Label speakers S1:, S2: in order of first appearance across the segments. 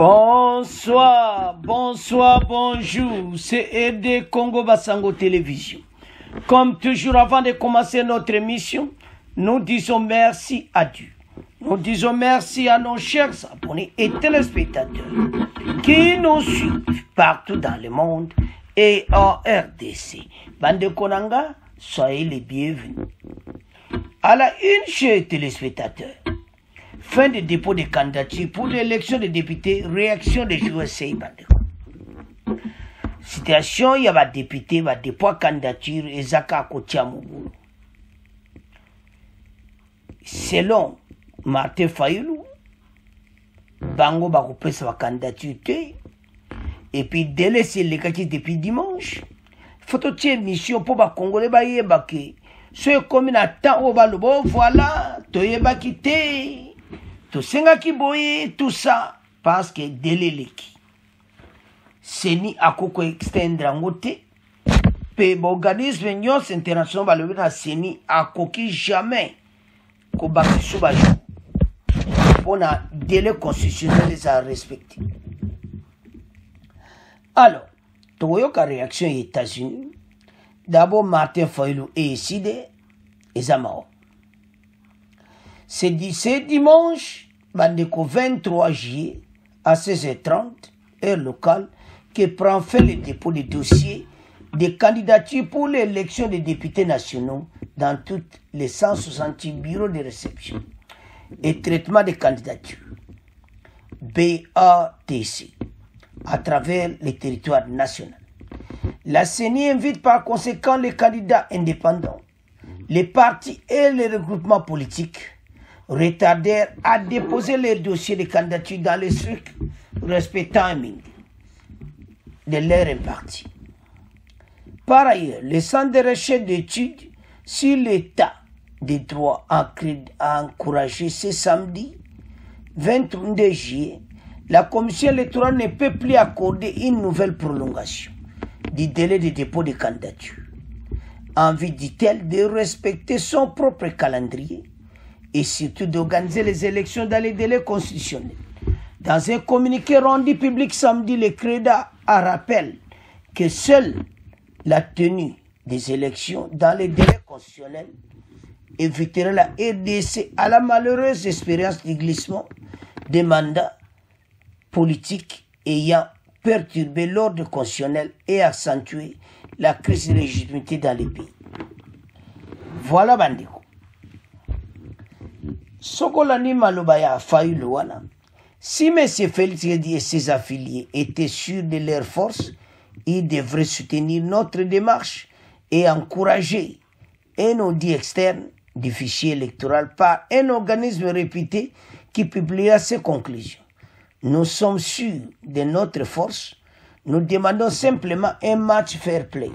S1: Bonsoir, bonsoir, bonjour, c'est ED Congo Basango Télévision. Comme toujours, avant de commencer notre émission, nous disons merci à Dieu. Nous disons merci à nos chers abonnés et téléspectateurs qui nous suivent partout dans le monde et en RDC. Bande Konanga, soyez les bienvenus. À la une, chers téléspectateurs, fin de dépôt de candidature pour l'élection des députés, réaction des USA. Situation, il y a des députés, il y a des dépôt de candidature et Zaka Kotiamou. Selon Martin Fayoulou, Bango va couper sa candidature et puis délaisser les quartiers depuis dimanche. Faut que mission pour les Congolais bailler ce comme na temps au balobo voilà toyeba kité to senga ki boye tout ça parce que délai leki seni akoko extendre ngote pe organisme nyos international balobina seni akoki jamais ko bakiso ba on a délai constitutionnel à respecter. Alors toyoka réaction aux États-Unis. D'abord, Martin Fayoulou est ici et Zamao. C'est dimanche, 23 juillet, à 16h30, heure locale, que prend fait le dépôt des dossiers des candidatures pour l'élection des députés nationaux dans tous les 168 bureaux de réception et traitement des candidatures, BATC, à travers les territoires nationaux. La CENI invite par conséquent les candidats indépendants, les partis et les regroupements politiques retardés à déposer leurs dossiers de candidature dans les trucs respectant de leur imparti. Par ailleurs, le Centre de recherche d'études sur l'état des droits a encouragé ce samedi 22 juillet, la Commission électorale ne peut plus accorder une nouvelle prolongation du délai de dépôt de candidature. Envie, dit-elle, de respecter son propre calendrier et surtout d'organiser les élections dans les délais constitutionnels. Dans un communiqué rendu public samedi, le CREDA a rappelé que seule la tenue des élections dans les délais constitutionnels éviterait la RDC à la malheureuse expérience du glissement des mandats politiques ayant perturber l'ordre constitutionnel et accentuer la crise de légitimité dans les pays. Voilà Bandiko. Sokolani Malobaya Fayoulou wana. Si M. Félix Tshisekedi et ses affiliés étaient sûrs de leur force, ils devraient soutenir notre démarche et encourager un audit externe du fichier électoral par un organisme réputé qui publiera ses conclusions. Nous sommes sûrs de notre force. Nous demandons simplement un match fair play.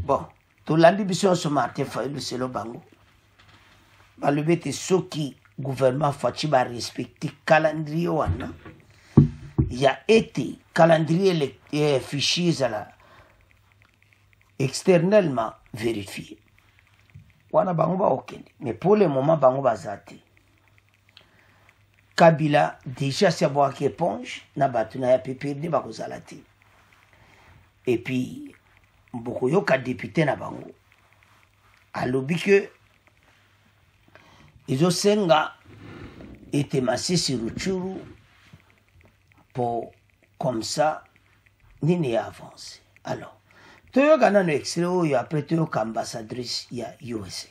S1: Bon, tout l'ambition sur Martin Fayoulou, c'est le bango. Le but est ce qui le gouvernement va respecter le calendrier. Il y a été calendrier et fichiers externellement vérifiés. Mais pour le moment, bango va zate. Kabila déjà savoir qu'il éponge na batuna ya pépé de bakozalati. Et puis beaucoup yoka député na bango alobi que ils ont senga été massé sur Rutshuru pour comme ça nini avance. Alors toyoka na no extrait oyo après toyoka ambassadrice ya USA.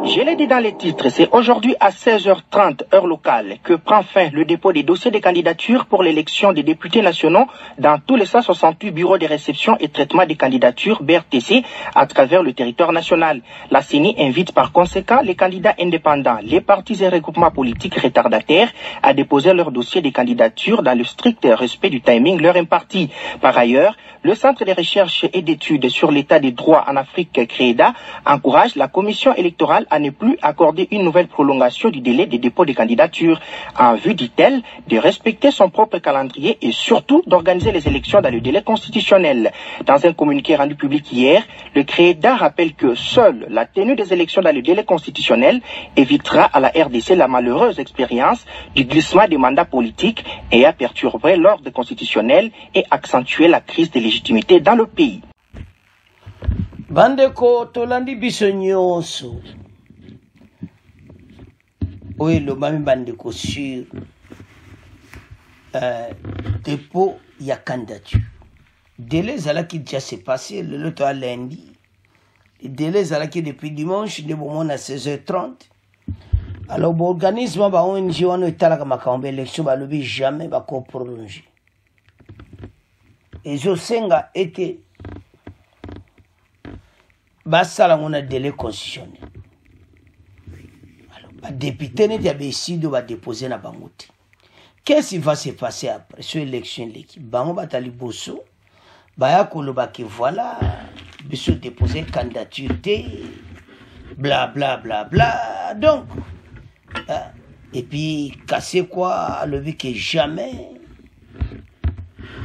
S2: Je l'ai dit dans les titres, c'est aujourd'hui à 16h30 heure locale que prend fin le dépôt des dossiers de candidature pour l'élection des députés nationaux dans tous les 168 bureaux de réception et traitement des candidatures BRTC à travers le territoire national. La CENI invite par conséquent les candidats indépendants, les partis et regroupements politiques retardataires à déposer leurs dossiers de candidature dans le strict respect du timing leur imparti. Par ailleurs, le Centre de recherche et d'études sur l'état des droits en Afrique, CREDA, encourage la Commission électorale à ne plus accorder une nouvelle prolongation du délai de dépôt des candidatures en vue, dit-elle, de respecter son propre calendrier et surtout d'organiser les élections dans le délai constitutionnel. Dans un communiqué rendu public hier, le CREDA rappelle que seule la tenue des élections dans le délai constitutionnel évitera à la RDC la malheureuse expérience du glissement des mandats politiques et a perturbé l'ordre constitutionnel et accentué la crise de légitimité dans le pays.
S1: Bandeko tolandi biso nyonso oyo lobami bandeko sur dépôt ya candidature. Délai zalaki déjà s'est passé le loto à lundi. Le délai zalaki depuis dimanche de bon à 16h30. Alors l'organisme ba ONG wana etalaka makambo élection ba lobi jamais ba ko prolonger. Et je senga était basala on a délai constitutionnel. Alors ba député ne diabe sido ba déposer na bangote. Qu'est-ce qui va se passer après cette élection l'équipe bango batali bosso baya koloba que voilà biso déposer candidature bla bla bla bla donc et puis casser quoi le vu que jamais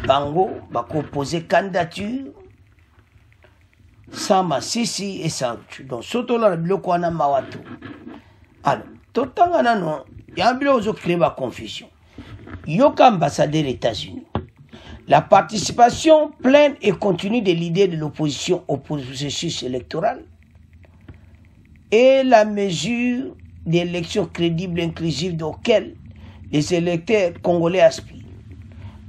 S1: bango va proposer candidature sans Massissi et sans donc surtout là le quoi na mawato alors tout temps non y a un bilo zo créer la confusion yoka ambassadeur des États-Unis la participation pleine et continue des leaders de l'opposition au processus électoral et la mesure d'élections crédibles et inclusives auxquelles les électeurs congolais aspirent.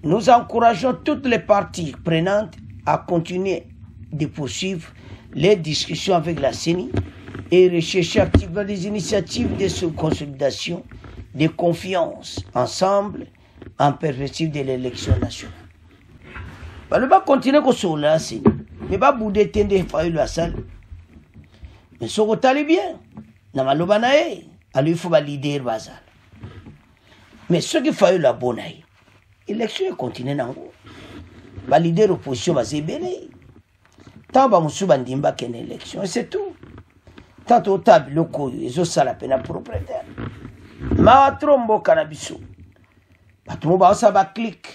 S1: Nous encourageons toutes les parties prenantes à continuer de poursuivre les discussions avec la CENI et rechercher activement des initiatives de consolidation, de confiance ensemble en perspective de l'élection nationale. Le bas continue comme sur la CENI, mais pas bouder tendre faillir la salle. Mais ce que tu bien, na maloba na ye, alors il faut ba leader bazal. Mais ce qui faillit la bonne aïe, l'élection continue nango. Ba leader opposition va zébélé. Tant ba musu bandimba ken élection, c'est tout. Tant au table le koyo, ezo sala pena propriétaire. Ma trombo canabiso. Ba tumo ba sa ba clic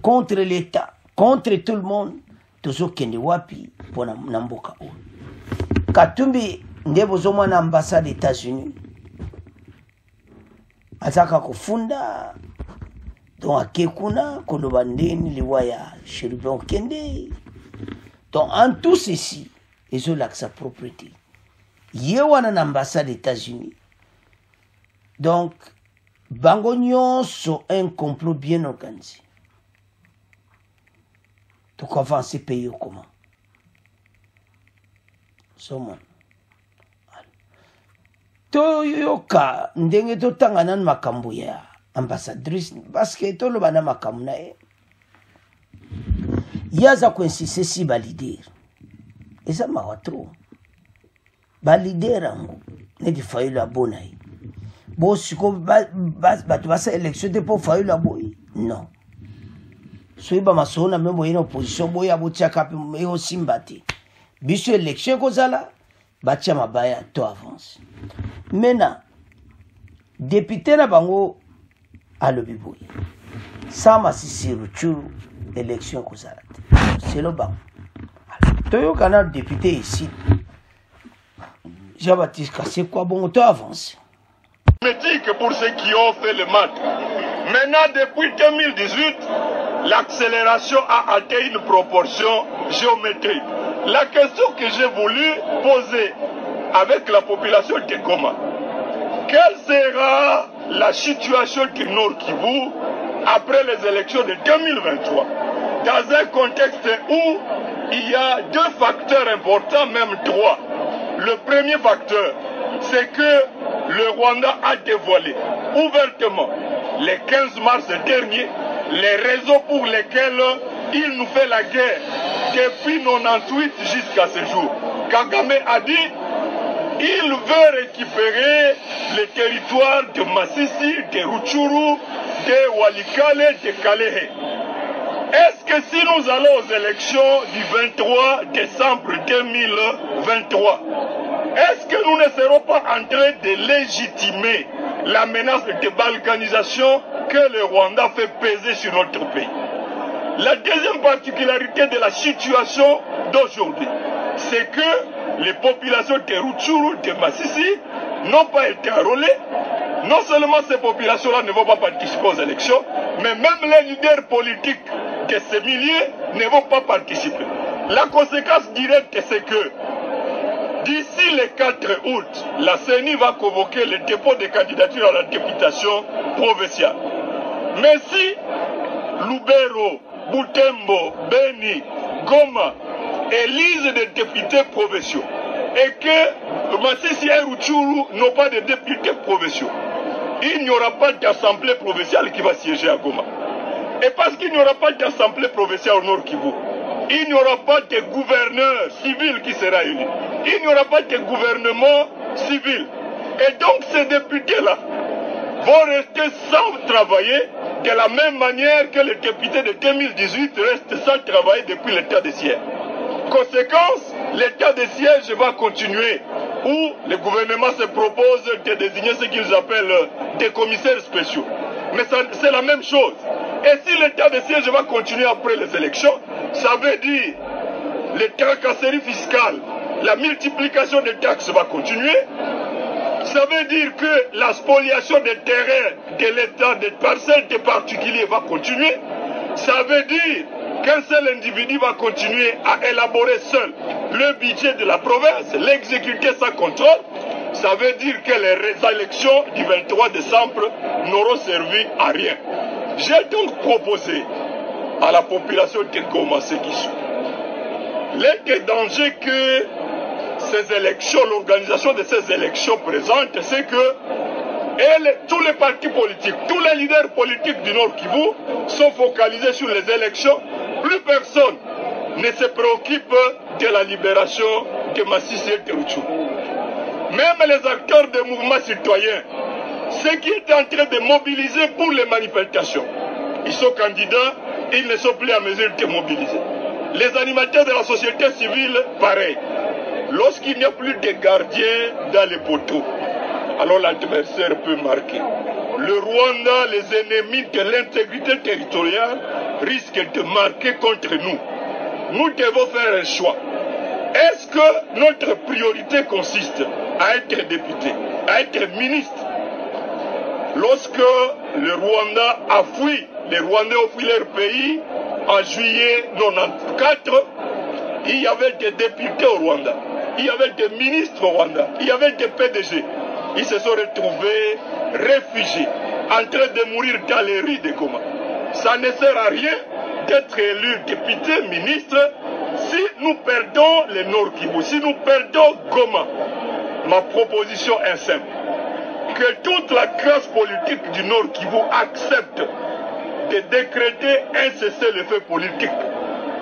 S1: contre l'État, contre tout le monde, toujours kende wapi pour namboka o. Katumbi ndebo zo mwana ambassade des États-Unis. Ataka kufunda donc akekuna koloba ndeni liwaya Chérubin Kende. Donc en tout ceci, ils ont l'accès propriété. Yewana na ambassade des États-Unis. Donc bango nyonso un complot bien organisé. Donc avant c'est payé comment? Somon. Toyoka ndenge totangana na makambo ya ambassadrice parce que toloba na makambo na ye. Yaza koinsiste si ba leader. Eza mawatro. Ba leader ango ne di fayu la bonai. Bo siko ba tu basa élection de pour fayu la boy. Non. Soiba masona membo ina opposition boya botia kapi yo simbati. Biso élection kozala batia mabaya to avance. Maintenant député na bango à l'obiboy. Sans Massissi Ruchuru élection kozala. C'est le banc. Toyo canal député ici. Jean-Baptiste Kassé quoi bon to avance.
S3: Je me dis que pour ceux qui ont fait le maths, maintenant depuis 2018, l'accélération a atteint une proportion géométrique. La question que j'ai voulu poser avec la population de Goma, quelle sera la situation du Nord Kivu après les élections de 2023, dans un contexte où il y a deux facteurs importants, même trois. Le premier facteur, c'est que le Rwanda a dévoilé ouvertement, le 15 mars dernier, les raisons pour lesquelles il nous fait la guerre depuis 98 jusqu'à ce jour. Kagame a dit il veut récupérer les territoires de Massissi, de Rutshuru, de Walikale, de Kalehe. Est-ce que si nous allons aux élections du 23 décembre 2023, Est-ce que nous ne serons pas en train de légitimer la menace de balkanisation que le Rwanda fait peser sur notre pays? La deuxième particularité de la situation d'aujourd'hui, c'est que les populations de Rutshuru, de Masisi, n'ont pas été enrôlées. Non seulement ces populations-là ne vont pas participer aux élections, mais même les leaders politiques de ces milliers ne vont pas participer. La conséquence directe, c'est que d'ici le 4 août, la CENI va convoquer le dépôt de candidature à la députation provinciale. Mais si Lubero, Butembo, Beni, Goma élisent des députés provinciaux et que Masisi et Rutshuru n'ont pas de députés provinciaux, il n'y aura pas d'assemblée provinciale qui va siéger à Goma. Et parce qu'il n'y aura pas d'assemblée provinciale au Nord Kivu, il n'y aura pas de gouverneur civil qui sera élu. Il n'y aura pas de gouvernement civil. Et donc ces députés-là vont rester sans travailler de la même manière que les députés de 2018 restent sans travailler depuis l'état de siège. Conséquence, l'état de siège va continuer, où le gouvernement se propose de désigner ce qu'ils appellent des commissaires spéciaux. Mais c'est la même chose. Et si l'état de siège va continuer après les élections, ça veut dire les tracasseries fiscales, la multiplication des taxes va continuer. Ça veut dire que la spoliation des terrains de l'État, des parcelles des particuliers va continuer. Ça veut dire qu'un seul individu va continuer à élaborer seul le budget de la province, l'exécuter sans contrôle. Ça veut dire que les élections du 23 décembre n'auront servi à rien. J'ai donc proposé à la population de Goma ce qui suit. Les dangers que ces élections, l'organisation de ces élections présente, c'est que tous les partis politiques, tous les leaders politiques du Nord Kivu sont focalisés sur les élections. Plus personne ne se préoccupe de la libération de Masisi et de Rutshuru. Même les acteurs des mouvements citoyens, ceux qui étaient en train de mobiliser pour les manifestations, ils sont candidats, ils ne sont plus à mesure de mobiliser. Les animateurs de la société civile, pareil. Lorsqu'il n'y a plus de gardiens dans les poteaux, alors l'adversaire peut marquer. Le Rwanda, les ennemis de l'intégrité territoriale, risquent de marquer contre nous. Nous devons faire un choix. Est-ce que notre priorité consiste à être député, à être ministre? Lorsque le Rwanda a fui, les Rwandais ont fui leur pays en juillet 1994, il y avait des députés au Rwanda, il y avait des ministres au Rwanda, il y avait des PDG. Ils se sont retrouvés réfugiés, en train de mourir dans les rues de Goma. Ça ne sert à rien d'être élu député, ministre, si nous perdons le Nord Kivu, si nous perdons Goma. Ma proposition est simple. Que toute la classe politique du Nord Kivu accepte de décréter un cessez-le-feu politique.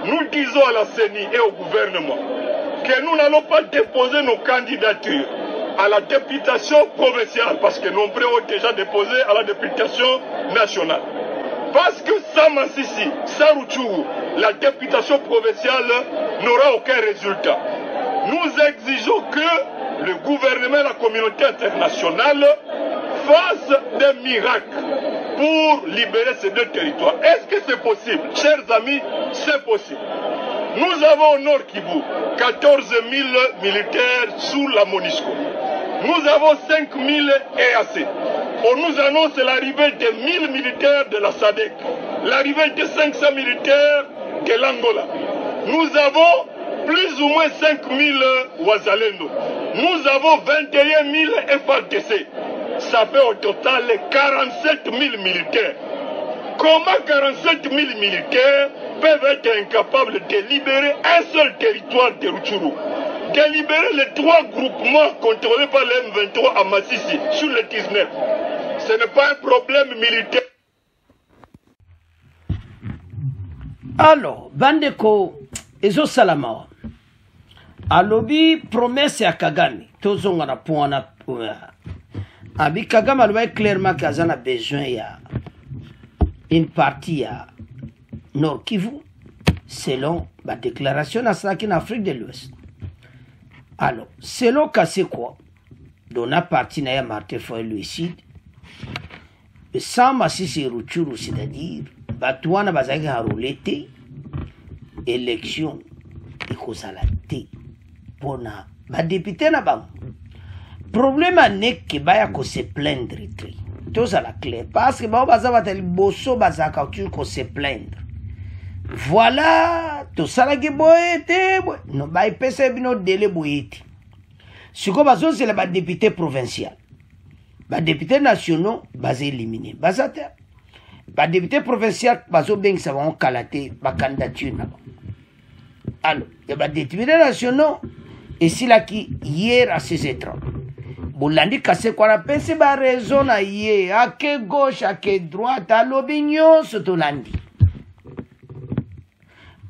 S3: Nous disons à la CENI et au gouvernement que nous n'allons pas déposer nos candidatures à la députation provinciale, parce que nombreux ont déjà déposé à la députation nationale. Parce que sans Masisi, sans Rutshuru, la députation provinciale n'aura aucun résultat. Nous exigeons que le gouvernement et la communauté internationale fassent des miracles pour libérer ces deux territoires. Est-ce que c'est possible? Chers amis, c'est possible. Nous avons au Nord Kivu 14 000 militaires sous la MONUSCO. Nous avons 5 000 EAC. On nous annonce l'arrivée de 1000 militaires de la SADC, l'arrivée de 500 militaires de l'Angola. Nous avons plus ou moins 5 000 Wazalendo. Nous avons 21 000 FARDC. Ça fait au total 47 000 militaires. Comment 47 000 militaires peuvent être incapables de libérer un seul territoire de Rutshuru, de libérer les 3 groupements contrôlés par le M23 à Masisi sur le 19? Ce n'est pas un problème militaire.
S1: Alors, Bandeko, Ezo Salama, alobi promesse à Kagame, tozongana poana abi Kagame alobi clairement qu'Azan a besoin ya une partie à Nord Kivu, selon la déclaration à Afrique de l'Ouest. Alors, selon Kassé quoi, on a parti à Martin Foy Lucide, sans Massissi Routourou, c'est-à-dire, Batouana Bazaki a roulé, élection, et cause à la thé, pour na, député na bam. Problème n'est que Baya ko se plaindre, tout ça la clé, parce que Bao Baza va tel bosso Bazaka, tu ko se plaindre. Voilà, tout ça la qui boite, non, bah, il peut se bino délai boite. Ce qu'on va c'est les députés provinciaux. Les députés nationaux, basés éliminés. Les députés provinciaux, basés bien, ça va calater la candidature. Alors, les députés nationaux, et c'est là qui, hier à 16h30, Boulandi Kassé quoi la pensée, bah, raison à hier, à que gauche, à que droite, à l'opinion, surtout lundi.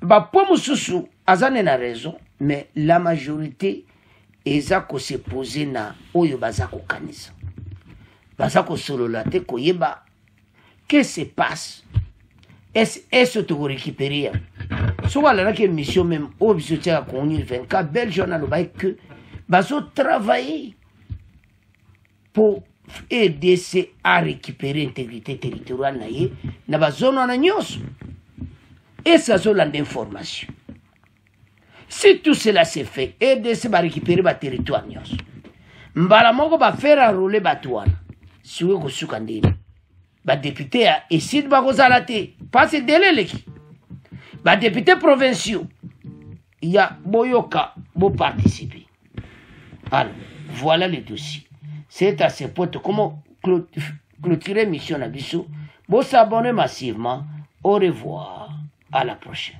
S1: Bah, pour Moussoussou, Azan a raison, mais la majorité, ezako se poser na oyo bazako kanisa. Bazako sololate koyeba. Qu'est-ce qui se passe? Est-ce que tu vas récupérer? Souvent, la mission même, au bisoté à Konil 24, bel journal, que bazo travailler pour aider à récupérer l'intégrité territoriale na bazone en agnos. Et ça, c'est l'information. Si tout cela s'est fait, aider à récupérer le territoire. Mbala moko va faire rouler Batouana. Si vous avez soukandé, le député a essayé de faire pas ce délai. Les députés provinciaux, il y a Boyoka pour participer. Alors, voilà le dossier. C'est à ce point comment clôturer mission à Bissou. Vous s'abonnez massivement. Au revoir. À la prochaine.